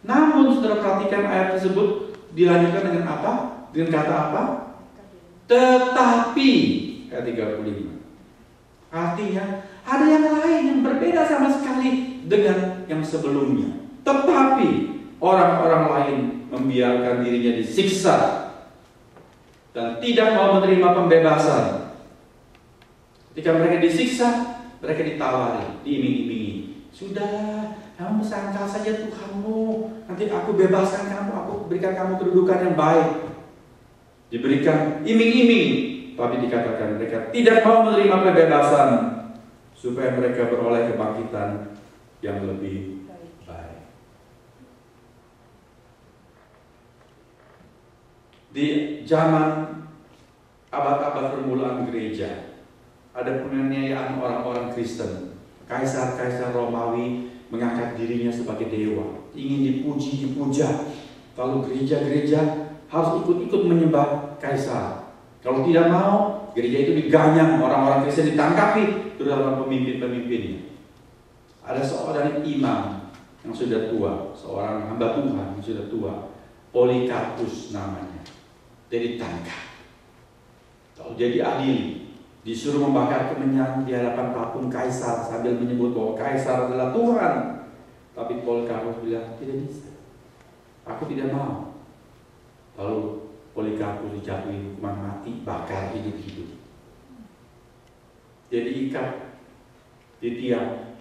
Namun saudara perhatikan ayat tersebut dilanjutkan dengan apa? Dengan kata apa? Tetapi, ayat 35. Artinya ada yang lain yang berbeda sama sekali dengan yang sebelumnya. Tetapi orang-orang lain membiarkan dirinya disiksa dan tidak mau menerima pembebasan. Ketika mereka disiksa, mereka ditawari, diiming-imingi. Sudah, kamu sangkal saja Tuhanmu, nanti aku bebaskan kamu, aku berikan kamu kedudukan yang baik. Diberikan iming-iming, tapi dikatakan mereka tidak mau menerima pembebasan supaya mereka beroleh kebangkitan yang lebih baik. Di zaman abad-abad permulaan gereja, ada penganiayaan orang-orang Kristen. Kaisar-kaisar Romawi mengangkat dirinya sebagai dewa, ingin dipuji, dipuja. Lalu gereja-gereja harus ikut-ikut menyembah kaisar. Kalau tidak mau, gereja itu diganyang, orang-orang Kristen ditangkapi, terutama pemimpin-pemimpinnya. Ada seorang imam yang sudah tua, seorang hamba Tuhan yang sudah tua, Polikarpus namanya. Dia ditangkap, lalu dia diadili, disuruh membakar kemenyan di hadapan patung kaisar sambil menyebut bahwa kaisar adalah Tuhan. Tapi Polikarpus bilang, tidak bisa, aku tidak mau. Lalu Polikarpus dijatuhi hukuman mati, bakar hidup-hidup. Dia diikat di tiang.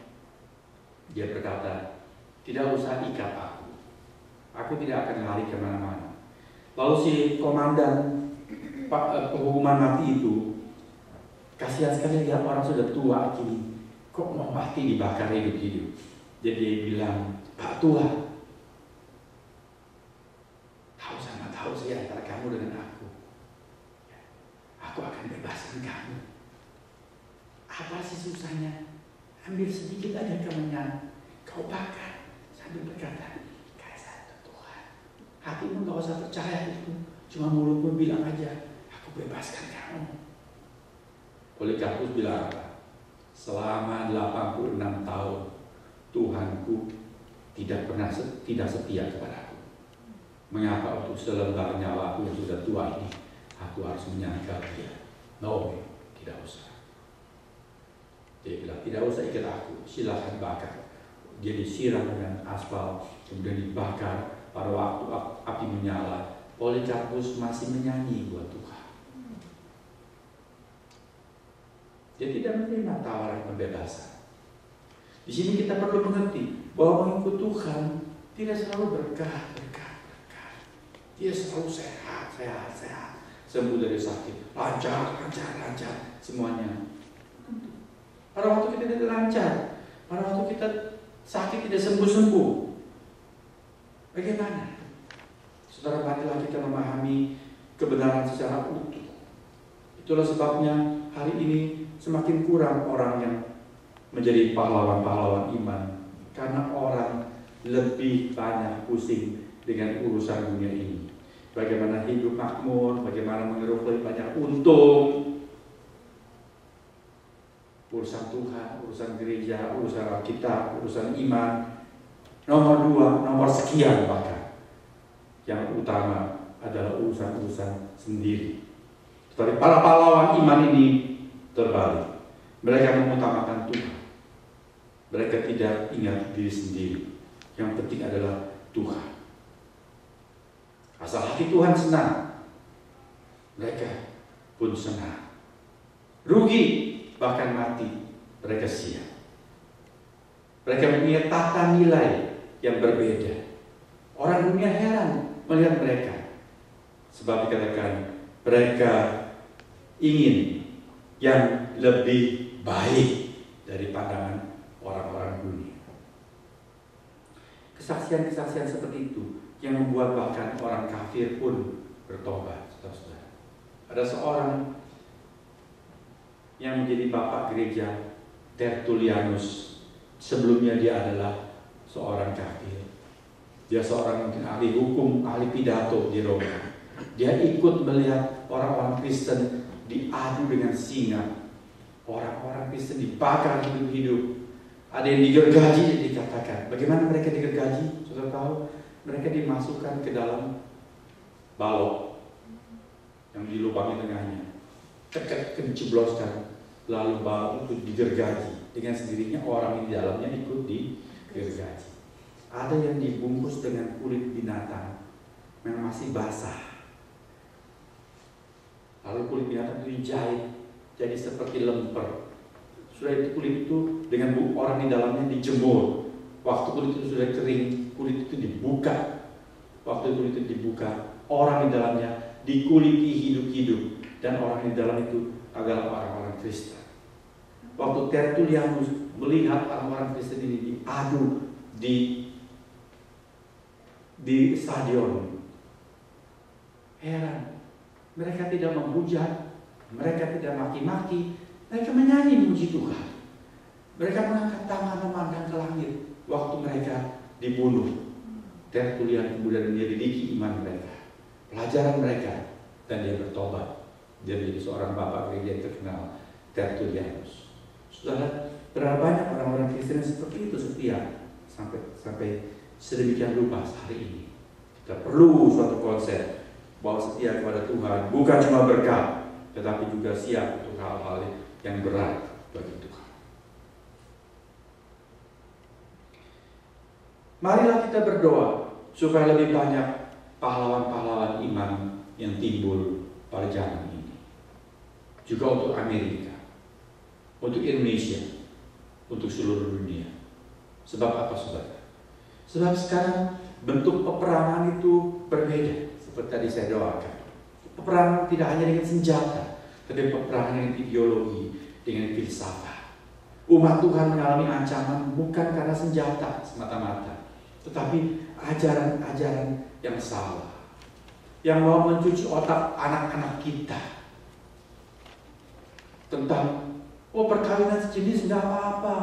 Dia berkata, tidak usah ikat aku tidak akan lari kemana-mana. Lalu si komandan penghukuman mati itu kasihan sekali lihat orang sudah tua gini, kok mau mati dibakar hidup-hidup. Jadi dia bilang, Pak Tua, tahu sama tahu sih antara kamu dengan aku akan bebaskan kamu. Apa sih susahnya? Ambil sedikit aja kemenyan, kau bakar sambil berkata, Kaisar itu Tuhan. Hatimu gak usah percaya itu, cuma mulutmu bilang aja, aku bebaskan kamu. Polikarpus bilang apa? Selama 86 tahun Tuhanku tidak setia kepadaku. Mengapa untuk selembar nyawaku yang sudah tua ini aku harus menyangkal dia? No, tidak usah. Dia bilang, tidak usah ikat aku, silahkan bakar. Dia disiram dengan aspal, kemudian dibakar. Pada waktu api menyala, Polikarpus masih menyanyi buat Tuhan. Dia tidak menerima tawaran pembebasan. Di sini kita perlu mengerti bahwa mengikut Tuhan tidak selalu berkah. Dia selalu sehat. Sembuh dari sakit, lancar, semuanya. Pada waktu kita tidak lancar, pada waktu kita sakit tidak sembuh-sembuh, bagaimana? Saudara, marilah kita memahami kebenaran secara utuh. Itulah sebabnya hari ini semakin kurang orang yang menjadi pahlawan-pahlawan iman, karena orang lebih banyak pusing dengan urusan dunia ini. Bagaimana hidup makmur, bagaimana mengeruk lebih banyak untung. Urusan Tuhan, urusan gereja, urusan Alkitab, urusan iman, nomor 2, nomor sekian bahkan. Yang utama adalah urusan-urusan sendiri. Tetapi para pahlawan iman ini terbalik. Mereka mengutamakan Tuhan. Mereka tidak ingat diri sendiri. Yang penting adalah Tuhan. Asal hati Tuhan senang, mereka pun senang. Rugi, bahkan mati, mereka siap. Mereka mempunyai tata nilai yang berbeda. Orang dunia heran melihat mereka. Sebab dikatakan mereka ingin yang lebih baik dari pandangan orang-orang dunia. Kesaksian-kesaksian seperti itu yang membuat bahkan orang kafir pun bertobat, saudara-saudara. Ada seorang yang menjadi bapak gereja, Tertullianus. Sebelumnya dia adalah seorang kafir. Dia seorang mungkin ahli hukum, ahli pidato di Roma. Dia ikut melihat orang-orang Kristen diadu dengan singa. Orang-orang Kristen dibakar hidup-hidup. Ada yang digergaji, dikatakan. Bagaimana mereka digergaji? Saudara tahu? mereka dimasukkan ke dalam balok yang dilubangi tengahnya, dicebloskan, lalu balok itu digergaji. Dengan sendirinya orang di dalamnya ikut digergaji. Ada yang dibungkus dengan kulit binatang yang masih basah. Lalu kulit binatang itu dijahit jadi seperti lemper. Sudah itu kulit itu dengan orang di dalamnya dijemur. Waktu kulit itu sudah kering, kulit itu dibuka. Waktu kulit itu dibuka, orang di dalamnya dikuliti hidup-hidup, dan orang di dalam itu adalah orang-orang Kristen. Waktu Tertullianus melihat orang-orang Kristen ini diadu di stadion, heran. Mereka tidak menghujat, mereka tidak maki-maki, mereka menyanyi memuji Tuhan. Mereka mengangkat tangan memandang ke langit waktu mereka dibunuh. Tertullian kemudian menyelidiki iman mereka, pelajaran mereka, dan dia bertobat. Dia menjadi seorang bapak gereja yang terkenal, Tertullianus. Saudara, berapa banyak orang-orang Kristen seperti itu setia sampai sedemikian rupa hari ini. Kita perlu suatu konsep bahwa setia kepada Tuhan bukan cuma berkat, tetapi juga siap untuk hal-hal yang berat bagi Tuhan. Marilah kita berdoa supaya lebih banyak pahlawan-pahlawan iman yang timbul pada zaman ini. Juga untuk Amerika, untuk Indonesia, untuk seluruh dunia. Sebab apa, saudara? Sebab sekarang bentuk peperangan itu berbeda. Seperti tadi saya doakan. Peperangan tidak hanya dengan senjata, tapi peperangan dengan ideologi, dengan filsafat. Umat Tuhan mengalami ancaman bukan karena senjata semata-mata, tetapi ajaran-ajaran yang salah, yang mau mencuci otak anak-anak kita tentang perkawinan sejenis nggak apa-apa,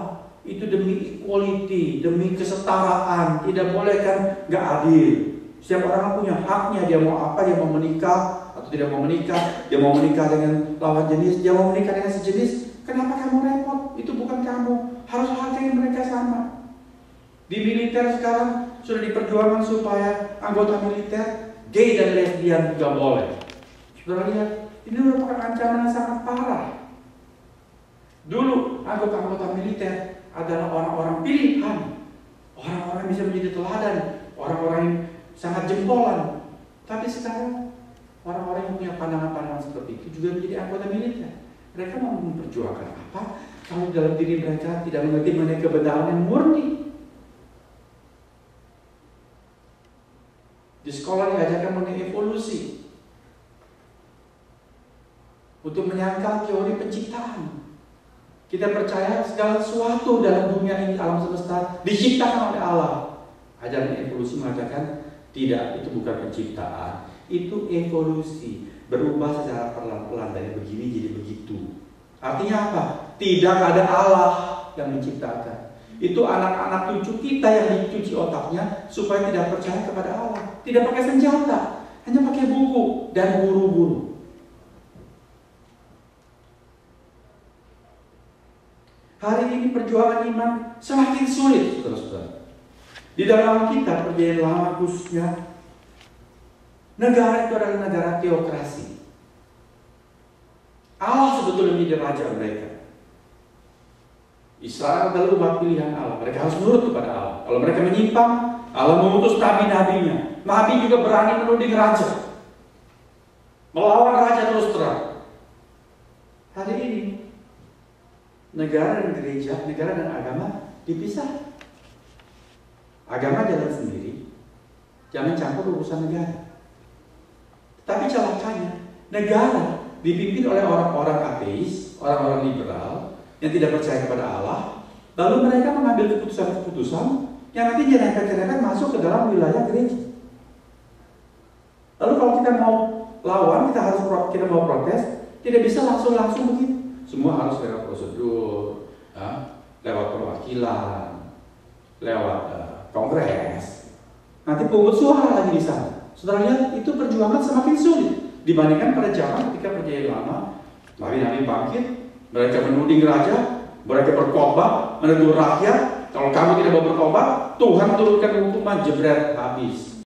itu demi equality, demi kesetaraan, tidak boleh kan, nggak adil. Setiap orang punya haknya, dia mau apa, dia mau menikah atau tidak mau menikah, dia mau menikah dengan lawan jenis, dia mau menikah dengan sejenis. Kenapa kamu repot? Itu bukan kamu, harus hargai mereka sama. Di militer sekarang sudah diperjuangkan supaya anggota militer gay dan lesbian juga boleh. Saudara lihat, ini merupakan ancaman yang sangat parah. Dulu anggota-anggota militer adalah orang-orang pilihan, orang-orang yang bisa menjadi teladan, orang-orang yang sangat jempolan. Tapi sekarang orang-orang yang punya pandangan-pandangan seperti itu juga menjadi anggota militer. Mereka mau memperjuangkan apa kalau dalam diri mereka tidak mengerti mengenai kebenaran yang murni. Di sekolah diajarkan mengenai evolusi, untuk menyangkal teori penciptaan. Kita percaya segala sesuatu dalam dunia ini, alam semesta, diciptakan oleh Allah. Ajaran evolusi mengatakan tidak, itu bukan penciptaan, itu evolusi, berubah secara perlahan-lahan dari begini jadi begitu. Artinya apa? Tidak ada Allah yang menciptakan. Itu anak-anak cucu kita yang dicuci otaknya supaya tidak percaya kepada Allah. Tidak pakai senjata, hanya pakai buku dan guru-guru. Hari ini perjuangan iman semakin sulit, saudara-saudara. Di dalam kita perjanjian lama khususnya, negara itu adalah negara teokrasi. Allah sebetulnya menjadi raja mereka. Israel adalah umat pilihan Allah. Mereka harus menurut kepada Allah. Kalau mereka menyimpang, Allah mengutus nabi-nabinya. Nabi juga berani menuding raja, melawan raja terus terang. Hari ini negara dan gereja, negara dan agama dipisah. Agama jalan sendiri, jangan campur urusan negara. Tapi celakanya, negara dipimpin oleh orang-orang ateis, orang-orang liberal yang tidak percaya kepada Allah. Lalu mereka mengambil keputusan-keputusan yang nanti nyerempet-nyerempet masuk ke dalam wilayah gereja. Lalu kalau kita mau lawan, kita mau protes, tidak bisa langsung begitu. Semua harus lewat prosedur, lewat perwakilan, lewat kongres. Nanti pungut suara lagi di sana. Saudara lihat, itu perjuangan semakin sulit dibandingkan pada zaman ketika perjanjian lama. Nabi-nabi bangkit, mereka menuding raja, mereka berkhotbah, menegur rakyat. Kalau kamu tidak mau bertobat, Tuhan turunkan hukuman, jebret, habis.